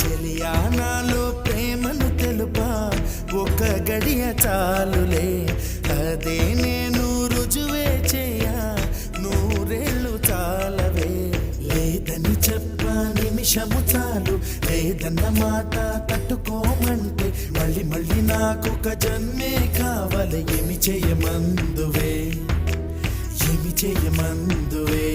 చెలియా నాలో ప్రేమను తెలుపా ఒక్క గడియ చాలులే అదే నేను రుజువే చేయా నూరేళ్ళు చాలవే లేదని చెప్ప నిమిషము చాలు లేదన్న మాట తట్టుకోమంటే మళ్ళీ మళ్ళీ నాకొక జన్మే కావాలి ఏమి చేయమందువే ఏమి చేయమందువే